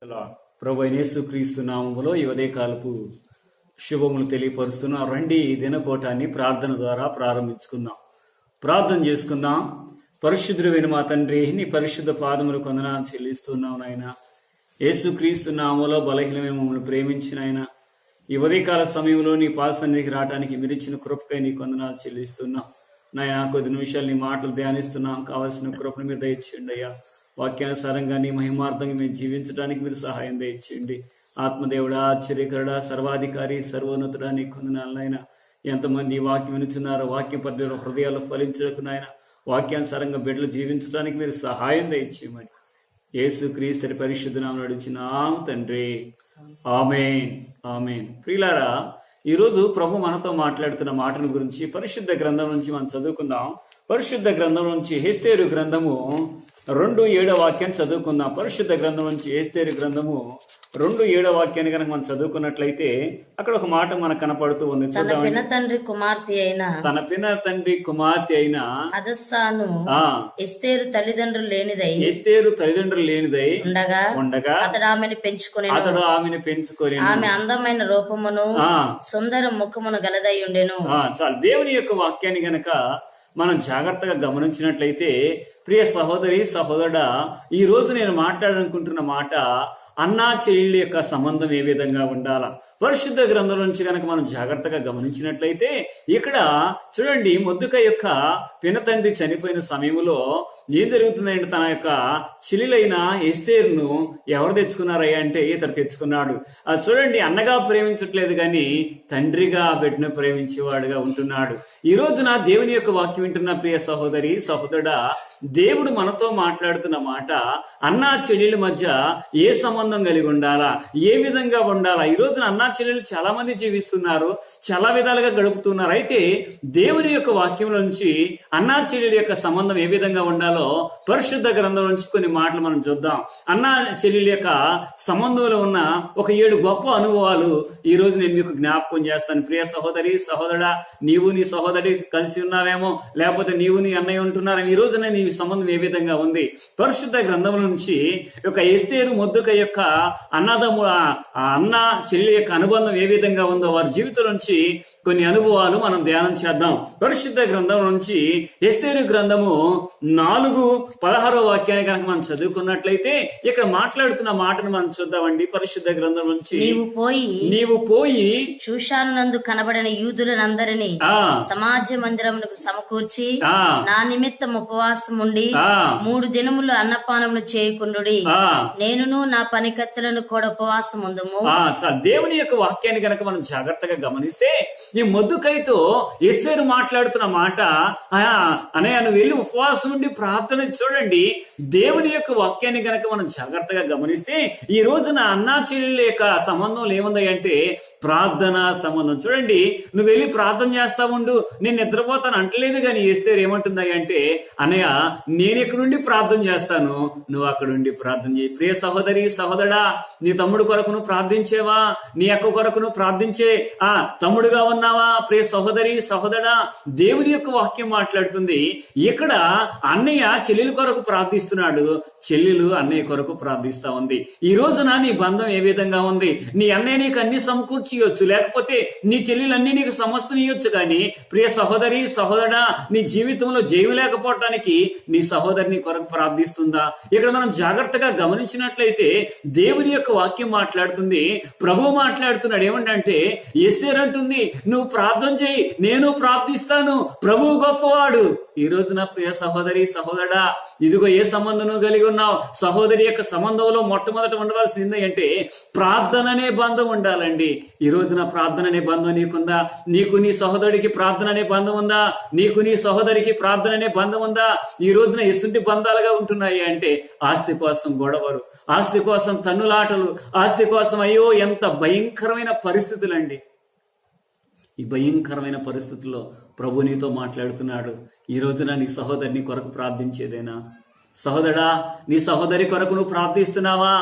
ప్రభువైన యేసుక్రీస్తు నామములో ఈ ఉదయకాలపు శుభములు తెలియపరుస్తున్నాం. రండి ఈ దినకోటాన్ని ప్రార్థన ద్వారా ప్రారంభించుకుందాం. ప్రార్థన చేసుకుందాం. పరిశుద్ధుడైన మా తండ్రి, నీ పరిశుద్ధ పాదములు కొందనాలు చెల్లిస్తున్నాం నాయన. యేసుక్రీస్తు నామములో బలహీనమైన మమ్మల్ని ప్రేమించిన ఆయన ఈ ఉదయకాల సమయంలో నీ పాద సన్నిధికి రావడానికి మీరిచ్చిన కృపకై నీ కొందనాలు చెల్లిస్తున్నాం నాయన. కొద్ది నిమిషాలు నీ మాటలు ధ్యానిస్తున్నాం. కావాల్సిన కృపను మీరు దయచేయండి అయ్యా. వాక్యానుసారంగా నీ మహిమార్థంగా మేము జీవించడానికి మీరు సహాయం దయచేయండి. ఆత్మదేవుడా, ఆశ్చర్యకరుడా, సర్వాధికారి, సర్వోన్నతుడా నీ కొందనాలు నాయన. ఎంతమంది వాక్యం వినుచున్నారో వాక్యం పద్ధతిలో హృదయాలు ఫలించడానికి నాయన, వాక్యానుసారంగా బిడ్డలు జీవించడానికి మీరు సహాయం దయచేయమని యేసుక్రీస్తు పరిశుద్ధ నామములో నడిచినాం తండ్రి. ఆమేన్, ఆమేన్. ప్రియులారా, ఈరోజు ప్రభు మనతో మాట్లాడుతున్న మాటల గురించి పరిశుద్ధ గ్రంథం నుంచి మనం చదువుకుందాం. పరిశుద్ధ గ్రంథం నుంచి హెస్తేరు గ్రంథము 2:7 వాక్యాన్ని చదువుకుందాం. పరిశుద్ధ గ్రంథం నుంచి హెస్తేరు గ్రంథము 2:7 వాక్యాన్ని కనుక మనం చదువుకున్నట్లయితే అక్కడ ఒక మాట మనకు కనపడుతూ ఉంది. తన పిన తండ్రి కుమార్తె అయిన హదస్సాను ఎస్తేరు తల్లిదండ్రులు లేనిదై ఉండగా అతడు ఆమెను పెంచుకొని ఆమె అందమైన రూపమును సుందర ముఖమును గలదై ఉండెను. చాలు. దేవుని యొక్క వాక్యాన్ని గనక మనం జాగ్రత్తగా గమనించినట్లయితే, ప్రియ సహోదరి, సహోదరుడా, ఈ రోజు నేను మాట్లాడాలనుకుంటున్న మాట అన్నా చెల్లెళ్ళ యొక్క సంబంధం ఏ విధంగా ఉండాలా. పరిశుద్ధ గ్రంథం నుంచి కనుక మనం జాగ్రత్తగా గమనించినట్లయితే ఇక్కడ చూడండి, మొర్దెకై యొక్క పినతండ్రి చనిపోయిన సమయంలో ఏం జరుగుతుందంటే, తన యొక్క చెల్లెలైన ఎస్తేరును ఎవరు తెచ్చుకున్నారయ్యా అంటే ఇతడు తెచ్చుకున్నాడు. అది చూడండి, అన్నగా ప్రేమించట్లేదు కానీ తండ్రిగా బిడ్డను ప్రేమించేవాడుగా ఉంటున్నాడు. ఈ రోజున దేవుని యొక్క వాక్యం వింటున్న ప్రియ సహోదరి, సహోదరుడా, దేవుడు మనతో మాట్లాడుతున్న మాట అన్నా చెల్లెల మధ్య ఏ సంబంధం కలిగి ఉండాలా, ఏ విధంగా ఉండాలా. ఈ రోజున అన్నా చెల్లెలు చాలా మంది జీవిస్తున్నారు, చాలా విధాలుగా గడుపుతున్నారు. అయితే దేవుని యొక్క వాక్యం నుంచి అన్నా చెల్లెల యొక్క సంబంధం ఏ విధంగా ఉండాలో పరిశుద్ధ గ్రంథం నుంచి కొన్ని మాటలు మనం చూద్దాం. అన్నా చెల్లెల యొక్క సంబంధంలో ఉన్న ఒక 7 గొప్ప అనుభవాలు ఈ రోజు నేను మీకు జ్ఞాపకం చేస్తాను. ప్రియ సహోదరి, సహోదరుడా, నీవు నీ సహోదరి కలిసి ఉన్నావేమో, లేకపోతే నీవు నీ అన్నయ్య ఉంటున్నారేమో. ఈ రోజున నీ సంబంధం ఏ విధంగా ఉంది? పరిశుద్ధ గ్రంథం నుంచి ఒక ఎస్తేరు మొర్దెకై యొక్క అన్న చెల్లి యొక్క అనుబంధం ఏ విధంగా ఉందో వారి జీవితం నుంచి కొన్ని అనుభవాలు మనం ధ్యానం చేద్దాం. పరిశుద్ధ గ్రంథం నుంచి ఎస్తేరు గ్రంథము 4:16 వాక్యాన్ని కనుక మనం చదువుకున్నట్లయితే ఇక్కడ మాట్లాడుతున్న మాటను మనం చూద్దామండి. పరిశుద్ధ గ్రంథం నుంచి నీవు పోయి షూషానునందు కనబడిన యూదులనందరినీ సమాజ మందిరమునకు సమకూర్చి నా నిమిత్తం ఉపవాసం ఉండి 3 దినములు అన్నపానములు చేయకుండుడి, నేనును నా పనికత్తెలను కూడా ఉపవాసం ఉందుము. దేవుని యొక్క వాక్యాన్ని కనుక మనం జాగ్రత్తగా గమనిస్తే, ఈ మొర్దెకైతో ఎస్తేరు మాట్లాడుతున్న మాట, అన్నయ్య నువ్వు వెళ్ళి ఉపవాసం ఉండి ప్రార్థన. చూడండి, దేవుని యొక్క వాక్యాన్ని కనుక మనం జాగ్రత్తగా గమనిస్తే ఈ రోజున అన్నా చెల్లెళ్ళ యొక్క సంబంధం ఏముంది అంటే ప్రార్థన సంబంధం. చూడండి, నువ్వు వెళ్ళి ప్రార్థన చేస్తా ఉండు, నేను నిద్రపోతాను అంటలేదు కానీ ఎస్తేరు ఏమంటుంది అంటే, అన్నయ్య నేను ఇక్కడ నుండి ప్రార్థన చేస్తాను, నువ్వు అక్కడ నుండి ప్రార్థన చేయి. ప్రియ సహోదరి, సహోదరుడా, నీ తమ్ముడు కొరకును ప్రార్థించేవా? నీ అక్క కొరకును ప్రార్థించే తమ్ముడుగా ఉన్నావా? ప్రియ సహోదరి, సహోదరుడా, దేవుని యొక్క వాక్యం మాట్లాడుతుంది. ఇక్కడ అన్నయ్య చెల్లెల కొరకు ప్రార్థిస్తున్నాడు, చెల్లెలు అన్నయ్య కొరకు ప్రార్థిస్తా ఉంది. ఈ రోజున నీ బంధం ఏ విధంగా ఉంది? నీ అన్నయ్య నీకు అన్ని సమకూర్చియొచ్చు, లేకపోతే నీ చెల్లెలన్నీ నీకు సమస్తం ఇవ్వచ్చు, కానీ ప్రియ సహోదరి, సహోదరుడా, నీ జీవితంలో జయం లేకపోవటానికి నీ సహోదరిని కొరకు ప్రార్థిస్తుందా? ఇక్కడ మనం జాగ్రత్తగా గమనించినట్లయితే దేవుని యొక్క వాక్యం మాట్లాడుతుంది, ప్రభువు మాట్లాడుతున్నాడు. ఏమంటే ఎస్తేరు అంటుంది, నువ్వు ప్రార్థన చేయి, నేను ప్రార్థిస్తాను, ప్రభువు గొప్పవాడు. ఈ రోజున ప్రియ సహోదరి, సహోదరుడా, ఇదిగో ఏ సంబంధం కలిగి ఉన్నావు? సహోదరి యొక్క సంబంధంలో మొట్టమొదట ఉండవలసింది అంటే ప్రార్థన అనే బంధం ఉండాలండి. ఈ రోజున ప్రార్థన అనే బంధం నీకుందా? నీకు నీ సహోదరుడికి ప్రార్థన అనే బంధం ఉందా? నీకు నీ సహోదరికి ప్రార్థన అనే బంధం ఉందా? ఈ రోజున ఎసుంటి బంధాలుగా ఉంటున్నాయి అంటే ఆస్తి కోసం గొడవలు, ఆస్తి కోసం తన్నులాటలు, ఆస్తి కోసం అయ్యో ఎంత భయంకరమైన పరిస్థితులండి. ఈ భయంకరమైన పరిస్థితుల్లో ప్రభు నీతో మాట్లాడుతున్నాడు. ఈ రోజున నీ సహోదరిని కొరకు ప్రార్థించేదేనా? సహోదరా, నీ సహోదరి కొరకు నువ్వు ప్రార్థిస్తున్నావా?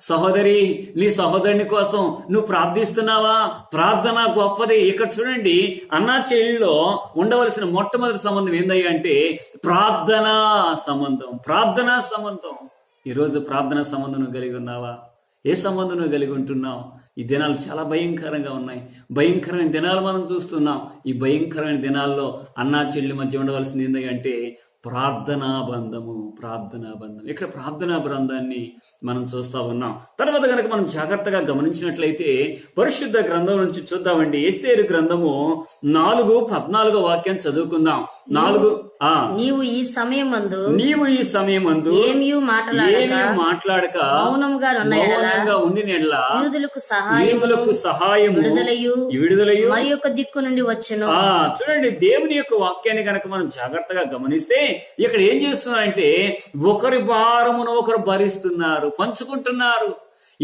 సహోదరి, నీ సహోదరుని కోసం నువ్వు ప్రార్థిస్తున్నావా? ప్రార్థన గొప్పది. ఇక్కడ చూడండి, అన్నా చెల్లిలో ఉండవలసిన మొట్టమొదటి సంబంధం ఏందయ్యా అంటే ప్రార్థనా సంబంధం. ప్రార్థనా సంబంధం. ఈరోజు ప్రార్థనా సంబంధం కలిగి ఉన్నావా? ఏ సంబంధం నువ్వు కలిగి ఉంటున్నావు? ఈ దినాలు చాలా భయంకరంగా ఉన్నాయి. భయంకరమైన దినాలు మనం చూస్తున్నాం. ఈ భయంకరమైన దినాల్లో అన్నా చెల్లి మధ్య ఉండవలసింది ఏంటంటే ప్రార్థనా బంధము. ఇక్కడ ప్రార్థనా బంధాన్ని మనం చూస్తా ఉన్నాం. తర్వాత కనుక మనం జాగ్రత్తగా గమనించినట్లయితే పరిశుద్ధ గ్రంథం నుంచి చూద్దామండి. ఎస్తేరు గ్రంథము 4:14 వాక్యం చదువుకుందాం. నీవు ఈ సమయమందు ఏమీ మాట్లాడక మౌనంగా ఉండి యూదులకు సహాయము విడుదలయు మరి యొక్క దిక్కు నుండి వచ్చెను. చూడండి, దేవుని యొక్క వాక్యాన్ని కనుక మనం జాగ్రత్తగా గమనిస్తే ఇక్కడ ఏం చేస్తున్నారంటే ఒకరి భారమును ఒకరు భరిస్తున్నారు, పంచుకుంటున్నారు.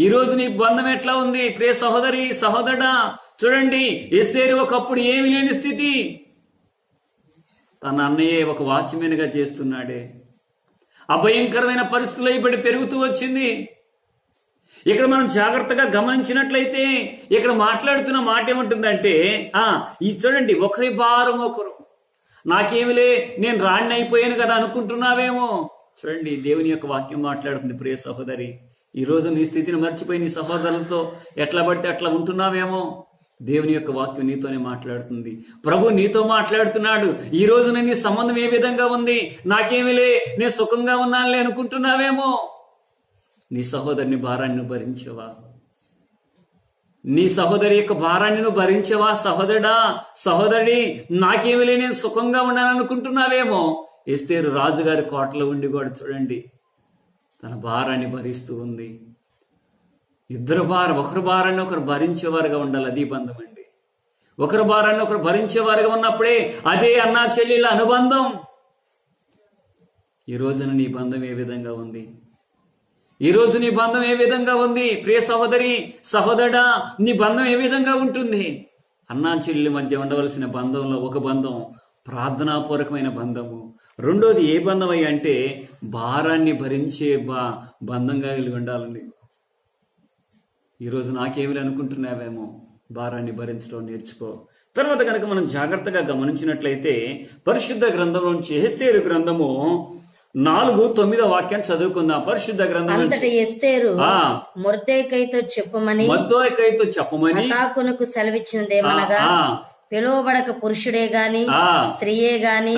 ఈ రోజు నీ బంధం ఎట్లా ఉంది ప్రియ సహోదరి సహోదరుడా? చూడండి, ఎస్తేరు ఒకప్పుడు ఏమీ లేని స్థితి, తన అన్నయ్యే ఒక వాచ్మెన్ గా చేస్తున్నాడే. అభయంకరమైన పరిస్థితులు ఇప్పటి పెరుగుతూ వచ్చింది. ఇక్కడ మనం జాగ్రత్తగా గమనించినట్లయితే ఇక్కడ మాట్లాడుతున్న మాట ఏముంటుందంటే ఈ చూడండి, ఒకరి భారం ఒకరు. నాకేమిలే, నేను రాణి అయిపోయాను కదా అనుకుంటున్నావేమో. చూడండి, దేవుని యొక్క వాక్యం మాట్లాడుతుంది ప్రియ సహోదరి. ఈ రోజు నీ స్థితిని మర్చిపోయి నీ సహోదరులతో ఎట్లా పడితే అట్లా ఉంటున్నావేమో. దేవుని యొక్క వాక్యం నీతోనే మాట్లాడుతుంది. ప్రభు నీతో మాట్లాడుతున్నాడు. ఈ రోజున నీ సంబంధం ఏ విధంగా ఉంది? నాకేమిలే, నేను సుఖంగా ఉన్నానులే అనుకుంటున్నావేమో. నీ సహోదరుని భారాన్ని నువ్వు భరించవా? నీ సహోదరి యొక్క భారాన్ని నువ్వు భరించవా? సహోదరుడా, సహోదరి, నాకేమిలే, నేను సుఖంగా ఉన్నాననుకుంటున్నావేమో. ఎస్తేరు రాజుగారి కోటలో ఉండి కూడా చూడండి, తన భారాన్ని భరిస్తూ ఉంది. ఒకరి భారాన్ని ఒకరు భరించేవారుగా ఉండాలి. అది బంధం అండి. ఒకరి భారాన్ని ఒకరు భరించేవారుగా ఉన్నప్పుడే అదే అన్నా చెల్లెళ్ళ అనుబంధం. ఈ రోజున నీ బంధం ఏ విధంగా ఉంది? ఈ రోజు నీ బంధం ఏ విధంగా ఉంది? ప్రియ సహోదరి సహోదరుడా, నీ బంధం ఏ విధంగా ఉంటుంది? అన్నా చెల్లెల మధ్య ఉండవలసిన బంధంలో ఒక బంధం ప్రార్థనాపూర్వకమైన బంధము. రెండోది ఏ బంధం అయ్యి అంటే భారాన్ని భరించే బంధంగా కలిగి ఉండాలండి. ఈరోజు నాకేమి అనుకుంటున్నావేమో, భారాన్ని భరించడం నేర్చుకో. తర్వాత కనుక మనం జాగ్రత్తగా గమనించినట్లయితే పరిశుద్ధ గ్రంథం నుంచి ఎస్తేరు గ్రంథము 4:9 వాక్యం చదువుకుందాం. పరిశుద్ధ గ్రంథం అంతటి ఎస్తేరు మొర్దెకైతో చెప్పమని హతాకునకు సెలవిచ్చినదేమనగా, పిలువబడక పురుషుడే గాని స్త్రీయే గాని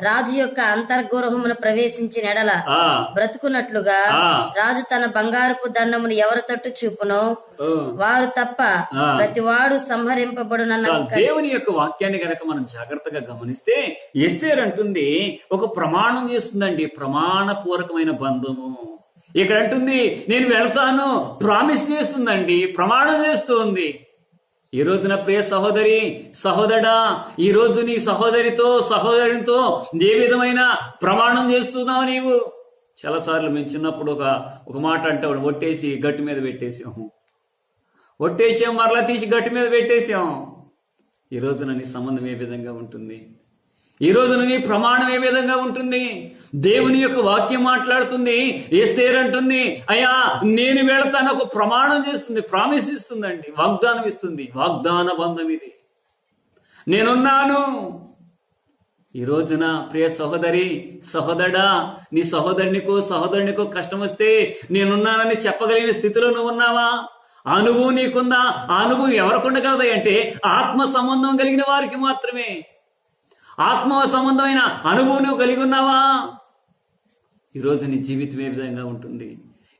రాజు యొక్క అంతర్గృహమును ప్రవేశించిన ఎడల బ్రతుకున్నట్లుగా రాజు తన బంగారపు దండమును ఎవరి తట్టు చూపునో వారు తప్ప ప్రతివాడు సంహరింపబడునన్న దేవుని యొక్క వాక్యాన్ని గనక మనం జాగ్రత్తగా గమనిస్తే ఎస్తేరు అంటుంది, ఒక ప్రమాణం చేస్తుందండి, ప్రమాణపూర్వకమైన బంధము. ఇక్కడ అంటుంది, నేను వెళతాను, ప్రామిస్ చేస్తుందండి, ప్రమాణం చేస్తుంది. ఈ రోజున ప్రియ సహోదరి సహోదరుడా, ఈ రోజు నీ సహోదరితో ఏ విధమైన ప్రమాణం చేస్తున్నావు నీవు? చాలాసార్లు మేము చిన్నప్పుడు ఒక మాట అంటే ఒట్టేసి గట్టి మీద ఒట్టేసాం, మరలా తీసి గట్టి మీద పెట్టేసాం. ఈ రోజున నీ సంబంధం ఏ విధంగా ఉంటుంది? ఈ రోజున నీ ప్రమాణం ఏ విధంగా ఉంటుంది? దేవుని యొక్క వాక్యం మాట్లాడుతుంది. ఎస్తేరు అంటుంది, అయ్యా నేను వెళతాను, ఒక ప్రమాణం చేస్తుంది, ప్రామిస్ ఇస్తుందండి, వాగ్దానం ఇస్తుంది. వాగ్దాన బంధం ఇది. నేనున్నాను. ఈ రోజున ప్రియ సహోదరి సహోదరుడా, నీ సహోదరునికో కష్టం వస్తే నేనున్నానని చెప్పగలిగిన స్థితిలో నువ్వు ఉన్నావా? అనుభవం నీకుందా? ఆ అనుభవం ఎవరికి ఉండగలదా అంటే ఆత్మ సంబంధం కలిగిన వారికి మాత్రమే. ఆత్మ సంబంధమైన అనుభవం నువ్వు కలిగి ఉన్నావా? ఈరోజు నీ జీవితం ఏ విధంగా ఉంటుంది?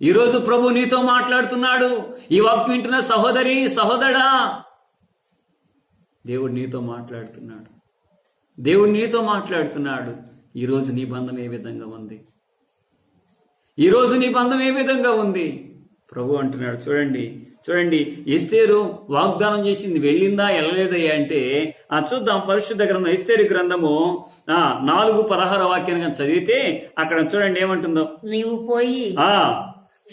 ఈరోజు ప్రభు నీతో మాట్లాడుతున్నాడు. ఈ వాక్యం వింటున్న సహోదరి సహోదరుడా, దేవుడు నీతో మాట్లాడుతున్నాడు. ఈరోజు నీ బంధం ఏ విధంగా ఉంది? ఈరోజు నీ బంధం ఏ విధంగా ఉంది? ప్రభు అంటున్నాడు, చూడండి ఎస్తేరు వాగ్దానం చేసింది, వెళ్ళిందా వెళ్ళలేదయ్యా అంటే చూద్దాం. పరిశుద్ధ గ్రంథం ఎస్తేరు గ్రంథము 4:16 వాక్యాన్ని చదివితే అక్కడ చూడండి ఏమంటుందో. నీవు పోయి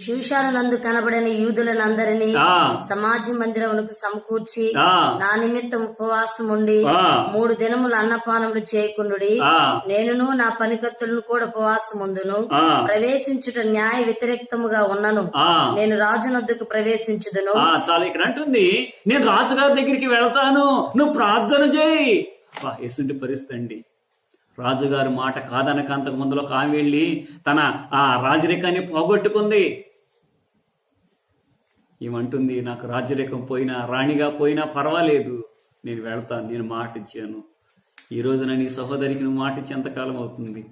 శూషానునందు కనబడిన యూదులందరినీ సమాజ మందిరమునకు సమకూర్చి నా నిమిత్తం ఉపవాసం ఉండి 3 దినములు అన్నపానములు చేయకుండుడి. నేనును నా పనికత్తులను కూడా ఉపవాసం ఉందును. ప్రవేశించుట న్యాయ వ్యతిరేక్తముగా ఉన్నను. నేను రాజునొద్దకు ప్రవేశించుదును. చాలా ఇక్కడ అంటుంది, నేను రాజుగారి దగ్గరికి వెళ్తాను, నువ్వు ప్రార్థన చేయి. ఎసుంటి పరిస్థితి అండి. రాజుగారి మాట కాదనక అంతకు ముందులో ఆమె వెళ్ళి తన ఆ రాజరికాన్ని పోగొట్టుకుంది. ఏమంటుంది, నాకు రాజ్యరేఖం పోయినా రాణిగా పోయినా పర్వాలేదు, నేను వెళ్తాను, నేను మాట ఇచ్చాను. ఈ రోజున నీ సహోదరికి నువ్వు మాట ఇచ్చి ఎంతకాలం అవుతుంది?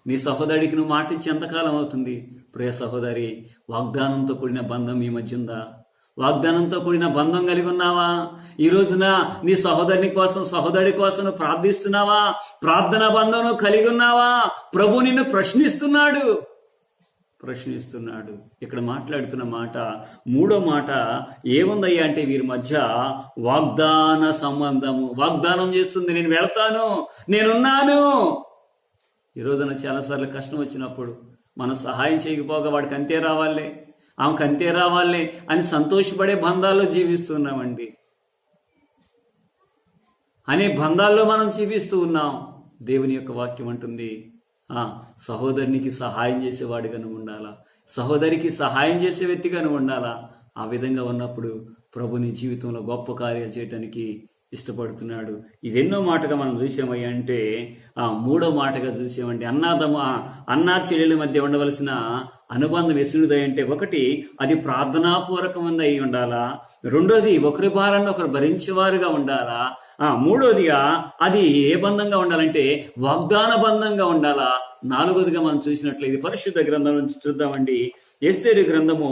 నీ సహోదరికి నువ్వు మాట ఇచ్చి ఎంతకాలం అవుతుంది? ప్రియ సహోదరి, వాగ్దానంతో కూడిన బంధం మీ మధ్య ఉందా? వాగ్దానంతో కూడిన బంధం కలిగి ఉన్నావా? ఈ రోజున నీ సహోదరుని కోసం, సహోదరి కోసం నువ్వు ప్రార్థిస్తున్నావా? ప్రార్థనా బంధం కలిగి ఉన్నావా? ప్రభు నిన్ను ప్రశ్నిస్తున్నాడు. ఇక్కడ మాట్లాడుతున్న మాట, మూడో మాట ఏముందయ్యా అంటే, వీరి మధ్య వాగ్దాన సంబంధము. వాగ్దానం చేస్తుంది, నేను వెళ్తాను, నేనున్నాను. ఈ రోజున చాలాసార్లు కష్టం వచ్చినప్పుడు మనం సహాయం చేయకపోగా వాడికి అంతే రావాలే, ఆమెకు అంతే రావాలే అని సంతోషపడే బంధాల్లో జీవిస్తున్నామండి. అనే బంధాల్లో మనం జీవిస్తూ ఉన్నాం. దేవుని యొక్క వాక్యం అంటుంది, సహోదరునికి సహాయం చేసేవాడిగా నువ్వు ఉండాలా, సహోదరికి సహాయం చేసే వ్యక్తిగా నువ్వు ఉండాలా. ఆ విధంగా ఉన్నప్పుడు ప్రభు నీ జీవితంలో గొప్ప కార్యాలు చేయడానికి ఇష్టపడుతున్నాడు. ఇది ఎన్నో మాటగా మనం చూసామయ్యా అంటే, మూడో మాటగా చూసామంటే, అన్నా చెల్లెల మధ్య ఉండవలసిన అనుబంధం ఎసురుదంటే, ఒకటి అది ప్రార్థనాపూర్వకమంది అయి ఉండాలా, రెండోది ఒకరి భారాన్ని ఒకరు భరించేవారుగా ఉండాలా, మూడోదిగా అది ఏ బంధంగా ఉండాలంటే వాగ్దాన బంధంగా ఉండాలా, నాలుగోదిగా మనం చూసినట్లయితే పరిశుద్ధ గ్రంథం నుంచి చూద్దామండి. ఎస్తేరు గ్రంథము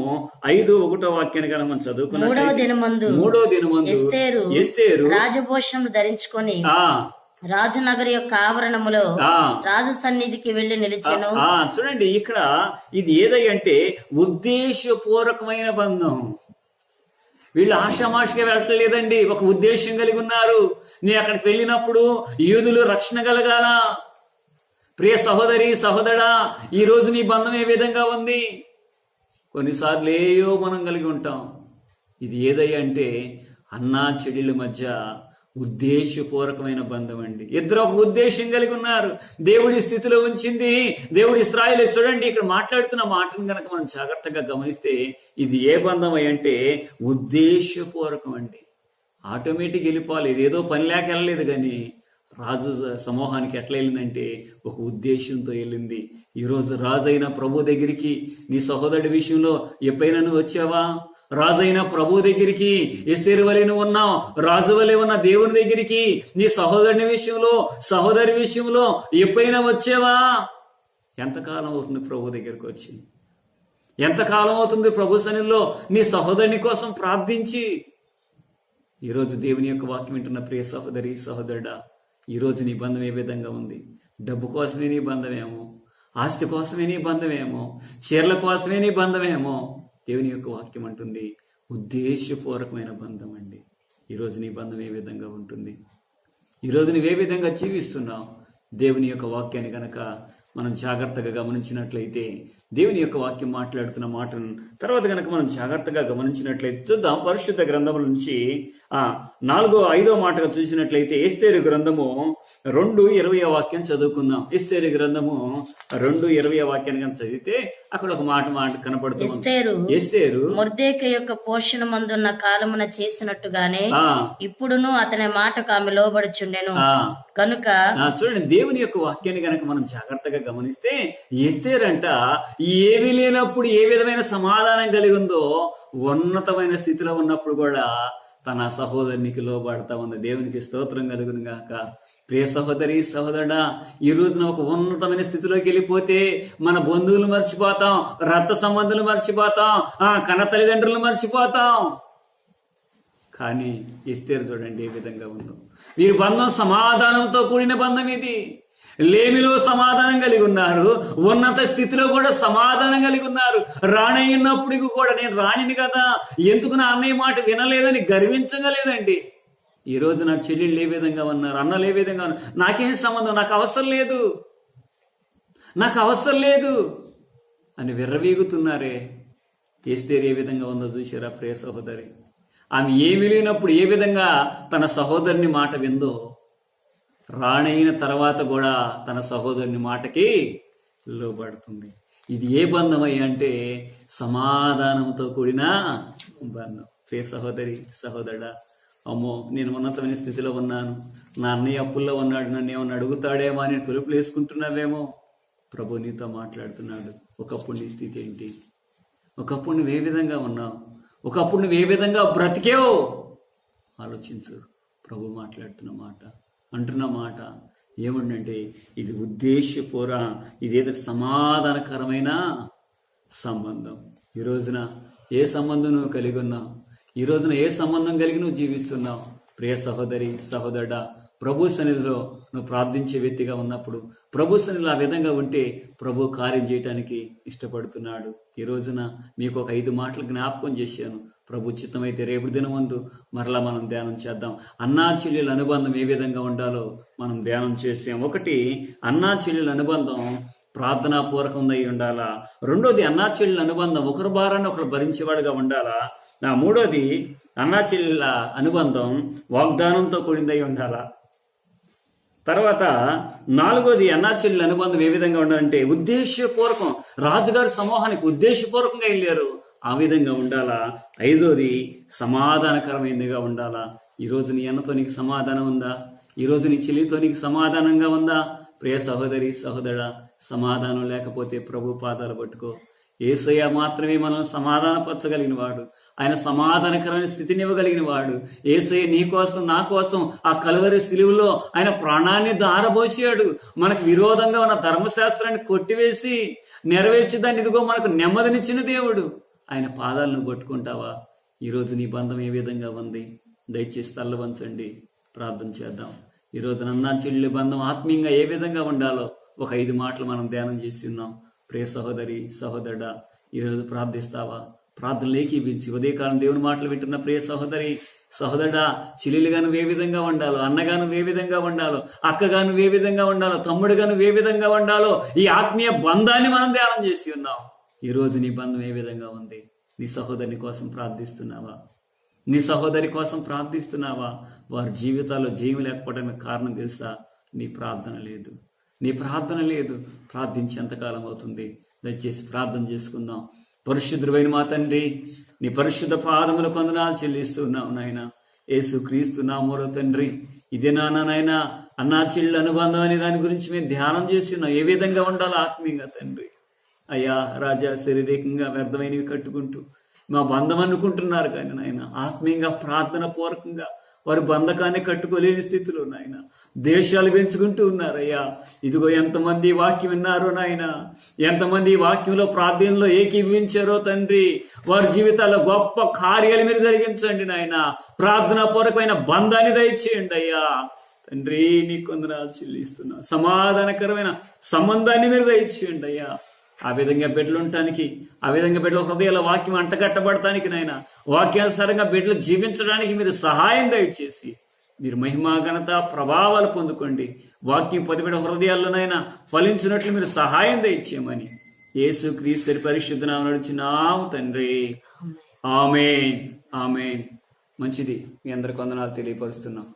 5:1 కనుక మనం చదువుకున్నాం. మూడో దినమందు ఎస్తేరు రాజభూషణం ధరించుకొని రాజనగరి యొక్క ఆవరణములో రాజు సన్నిధికి వెళ్లి నిలిచెను. చూడండి, ఇక్కడ ఇది ఏదంటే ఉద్దేశపూర్వకమైన బంధం. వీళ్ళు ఆషామాషిగా వెళ్ళట్లేదండి, ఒక ఉద్దేశం కలిగి ఉన్నారు. నీ అక్కడికి వెళ్ళినప్పుడు యూదులు రక్షణ కలగాల. ప్రియ సహోదరి, సహోదరా, ఈ రోజు నీ బంధం ఏ విధంగా ఉంది? కొన్నిసార్లు ఏయో మనం కలిగి ఉంటాం. ఇది ఏదయ్యా అంటే అన్నా చెల్లెళ్ళ మధ్య ఉద్దేశపూర్వకమైన బంధం అండి. ఇద్దరు ఒక ఉద్దేశం కలిగి ఉన్నారు. దేవుడి స్థితిలో ఉంచింది. దేవుడి ఇశ్రాయేలు. చూడండి, ఇక్కడ మాట్లాడుతున్న మాటను కనుక మనం జాగ్రత్తగా గమనిస్తే ఇది ఏ బంధం అంటే ఉద్దేశపూర్వకం అండి. ఆటోమేటిక్ వెళ్ళిపోవాలి, ఇదేదో పని లేక వెళ్ళలేదు. కానీ రాజు సమూహానికి ఎట్లా వెళ్ళిందంటే ఒక ఉద్దేశంతో వెళ్ళింది. ఈరోజు రాజు అయిన ప్రభు దగ్గరికి నీ సహోదరుడి విషయంలో ఎప్పుడైనా నువ్వు వచ్చావా? రాజైన ప్రభు దగ్గరికి ఎస్తేరు వలె నువ్వు ఉన్నావు. రాజు వలె ఉన్న దేవుని దగ్గరికి నీ సహోదరుని విషయంలో, సహోదరి విషయంలో ఎప్పుడైనా వచ్చావా? ఎంతకాలం అవుతుంది ప్రభు దగ్గరికి వచ్చి? ఎంతకాలం అవుతుంది ప్రభు సన్నిధిలో నీ సహోదరుని కోసం ప్రార్థించి? ఈరోజు దేవుని యొక్క వాక్యం వింటున్న ప్రియ సహోదరి, సహోదరుడా, ఈరోజు నీ బంధం ఏ విధంగా ఉంది? డబ్బు కోసమే నీ బంధమేమో, ఆస్తి కోసమే నీ బంధమేమో, చీరల కోసమే నీ బంధమేమో. దేవుని యొక్క వాక్యం అంటుంది ఉద్దేశపూర్వకమైన బంధం అండి. ఈరోజు నీ బంధం ఏ విధంగా ఉంటుంది? ఈరోజు నువ్వే విధంగా జీవిస్తున్నావు? దేవుని యొక్క వాక్యాన్ని కనుక మనం జాగ్రత్తగా గమనించినట్లయితే, దేవుని యొక్క వాక్యం మాట్లాడుతున్న మాటను తర్వాత కనుక మనం జాగ్రత్తగా గమనించినట్లయితే చూద్దాం. పరిశుద్ధ గ్రంథముల నుంచి 4-5 మాటగా చూసినట్లయితే ఎస్తేరు గ్రంథము 2:20 వాక్యం చదువుకుందాం. ఎస్తేరు గ్రంథము 2:20 వాక్యాన్ని కనుక చదివితే అక్కడ ఒక మాట కనపడుతుంది. ఎస్తేరు మొర్దెకై యొక్క పోషణ మందున్న కాలమున చేసినట్టుగానే ఇప్పుడును అతని మాటకు ఆమె లోబడుచుండెను కనుక. చూడండి, దేవుని యొక్క వాక్యాన్ని కనుక మనం జాగ్రత్తగా గమనిస్తే ఎస్తేరు అంట ఏమీ లేనప్పుడు ఏ విధమైన సమాధానం కలిగి ఉందో, ఉన్నతమైన స్థితిలో ఉన్నప్పుడు కూడా తన సహోదరునికి లోబడతా ఉంది. దేవునికి స్తోత్రం కలుగును గాక. ప్రియ సహోదరి, సహోదరుడా, ఈ రోజున ఒక ఉన్నతమైన స్థితిలోకి వెళ్ళిపోతే మన బంధువులు మర్చిపోతాం, రక్త సంబంధులు మర్చిపోతాం, కన్న తల్లిదండ్రులు మర్చిపోతాం. కానీ ఎస్తేరు చూడండి ఏ విధంగా ఉందో. వీరి బంధం సమాధానంతో కూడిన బంధం. ఇది లేమిలో సమాధానం కలిగి ఉన్నారు, ఉన్నత స్థితిలో కూడా సమాధానం కలిగి ఉన్నారు. రాణి ఉన్నప్పటికీ కూడా నేను రాణిని కదా, ఎందుకు నా అన్నయ్య మాట వినలేదని గర్వించగలేదండి. ఈ రోజు నా చెల్లెళ్ళు ఏ విధంగా ఉన్నారు, అన్నలు ఏ విధంగా ఉన్నారు, నాకేం సంబంధం, నాకు అవసరం లేదు, నాకు అవసరం లేదు అని విర్రవీగుతున్నారే. ఎస్తేరు ఏ విధంగా ఉందో చూసారా ప్రియ సహోదరి? ఆమె ఏమీ లేనప్పుడు ఏ విధంగా తన సహోదరుని మాట విందో, రాణైన తర్వాత కూడా తన సహోదరుని మాటకి లోబడుతుంది. ఇది ఏ బంధం అంటే సమాధానంతో కూడిన బంధం. ప్రియ సహోదరి, సహోదరుడా, అమ్మో నేను ఉన్నతమైన స్థితిలో ఉన్నాను, నా అన్నయ్య అప్పుల్లో ఉన్నాడు, నన్ను ఏమన్నా అడుగుతాడేమో అని తలుపులు వేసుకుంటున్నావేమో. ప్రభు నీతో మాట్లాడుతున్నాడు. ఒకప్పుడు నీ స్థితి ఏంటి? ఒకప్పుడు నువ్వు ఏ విధంగా ఉన్నావు? ఒకప్పుడు నువ్వు ఏ విధంగా బ్రతికేవో ఆలోచించు. ప్రభు మాట్లాడుతున్న మాట, అంటున్న మాట ఏమంటే ఇది ఉద్దేశపూర్వ, ఇదేదో సమాధానకరమైన సంబంధం. ఈ రోజున ఏ సంబంధం నువ్వు కలిగి ఉన్నావు? ఈ రోజున ఏ సంబంధం కలిగి నువ్వు జీవిస్తున్నావు? ప్రియ సహోదరి, సహోదరుడా, ప్రభు సన్నిధిలో నువ్వు ప్రార్థించే వ్యక్తిగా ఉన్నప్పుడు, ప్రభు సన్నిధిలో ఆ విధంగా ఉంటే ప్రభు కార్యం చేయడానికి ఇష్టపడుతున్నాడు. ఈ రోజున మీకు ఒక 5 మాటలు జ్ఞాపకం చేశాను. ప్రభు చిత్తమైతే రేపు దినమందు మరలా మనం ధ్యానం చేద్దాం. అన్నా చెల్లెల అనుబంధం ఏ విధంగా ఉండాలో మనం ధ్యానం చేసాం. 1, అన్నా చెల్లెల అనుబంధం ప్రార్థనాపూర్వకంగా ఉండాలా. 2, అన్నా చెల్లెల అనుబంధం ఒకరి భారాన్ని ఒకరు భరించేవాడుగా ఉండాలా. 3, అన్నా చెల్లెల అనుబంధం వాగ్దానంతో కూడిందై ఉండాలా. తర్వాత 4, అన్నా చెల్లెల అనుబంధం ఏ విధంగా ఉండాలంటే ఉద్దేశపూర్వకం. రాజుగారి సమూహానికి ఉద్దేశపూర్వకంగా వెళ్ళారు, ఆ విధంగా ఉండాలా. 5, సమాధానకరమైనదిగా ఉండాలా. ఈరోజు నీ అన్నతో నీకు సమాధానం ఉందా? ఈరోజు నీ చెల్లితో నీకు సమాధానంగా ఉందా? ప్రియ సహోదరి, సహోదరుడా, సమాధానం లేకపోతే ప్రభు పాదాలు పట్టుకో. యేసయ్య మాత్రమే మనల్ని సమాధానపరచగలిగిన వాడు. ఆయన సమాధానకరమైన స్థితిని ఇవ్వగలిగిన వాడు. యేసయ్య నీ కోసం, నా కోసం ఆ కలువరి సిలువలో ఆయన ప్రాణాన్ని దారబోసాడు. మనకు విరోధంగా ఉన్న ధర్మశాస్త్రాన్ని కొట్టివేసి నెరవేర్చి దాన్ని ఇదిగో మనకు నెమ్మదినిచ్చిన దేవుడు. ఆయన పాదాలను పట్టుకుంటావా? ఈరోజు నీ బంధం ఏ విధంగా ఉంది? దయచేసి తల్ల వంచండి, ప్రార్థన చేద్దాం. ఈరోజు అన్నా చెల్లి బంధం ఆత్మీయంగా ఏ విధంగా ఉండాలో ఒక 5 మాటలు మనం ధ్యానం చేస్తున్నాం. ప్రియ సహోదరి, సహోదరుడా, ఈరోజు ప్రార్థిస్తావా? ప్రార్థనలు ఏకీపించి ఉదయకాలం దేవుని మాటలు వింటున్న ప్రియ సహోదరి, సహోదరుడా, చెల్లెలుగా నువ్వు ఏ విధంగా ఉండాలో, అన్నగా నువ్వు ఏ విధంగా ఉండాలో, అక్కగా నువ్వు ఏ విధంగా ఉండాలో, తమ్ముడుగా నువ్వు ఏ విధంగా ఉండాలో, ఈ ఆత్మీయ బంధాన్ని మనం ధ్యానం చేసి ఉన్నాం. ఈరోజు నీ బంధం ఏ విధంగా ఉంది? నీ సహోదరుని కోసం ప్రార్థిస్తున్నావా? నీ సహోదరి కోసం ప్రార్థిస్తున్నావా? వారి జీవితాల్లో జయం లేకపోవడానికి కారణం తెలుసా? నీ ప్రార్థన లేదు. నీ ప్రార్థన లేదు. ప్రార్థించి ఎంతకాలం అవుతుంది? దయచేసి ప్రార్థన చేసుకుందాం. పరిశుద్ధుడైన మా తండ్రి, నీ పరిశుద్ధ పాదముల కొందనాలు చెల్లిస్తున్నావు నాయన. యేసు క్రీస్తు నామములో తండ్రి, ఇదే నాయన అన్నా చెల్లెల అనుబంధం అనే దాని గురించి మేము ధ్యానం చేస్తున్నాం. ఏ విధంగా ఉండాలో ఆత్మీయంగా తండ్రి. అయ్యా రాజా, శారీరకంగా వ్యర్థమైనవి కట్టుకుంటూ మా బంధం అనుకుంటున్నారు కానీ నాయన ఆత్మీయంగా ప్రార్థన పూర్వకంగా వారి బంధకాన్ని కట్టుకోలేని స్థితిలో నాయన దేశాలు పెంచుకుంటూ ఉన్నారయ్యా. ఇదిగో ఎంతమంది వాక్యం విన్నారో నాయన, ఎంతమంది ఈ వాక్యంలో ప్రార్థనలో ఏకీభవించారో తండ్రి. వారి జీవితాల్లో గొప్ప కార్యాలు మీరు జరిగించండి నాయన. ప్రార్థనా పూర్వకమైన బంధాన్ని దయచేయండి అయ్యా తండ్రి. నీ కొందనాలు చెల్లిస్తున్నా. సమాధానకరమైన సంబంధాన్ని మీరు దయచేయండి అయ్యా. ఆ విధంగా బిడ్డలు ఉండటానికి, ఆ విధంగా బిడ్డల హృదయాల వాక్యం అంటగట్టబడటానికి నాయన, వాక్యానుసారంగా బిడ్డలు జీవించడానికి మీరు సహాయం దయచేసి మీరు మహిమా ఘనత ప్రభావాలు పొందుకోండి. వాక్యం పొదిబిడ హృదయాల్లోనైనా ఫలించినట్లు మీరు సహాయం దయచేయమని యేసు క్రీస్తు పరిశుద్ధ నామమున నడుచున్నాము తండ్రి. ఆమేన్, ఆమేన్. మంచిది. మీ అందరికి వందనాలు తెలియపరుస్తున్నాం.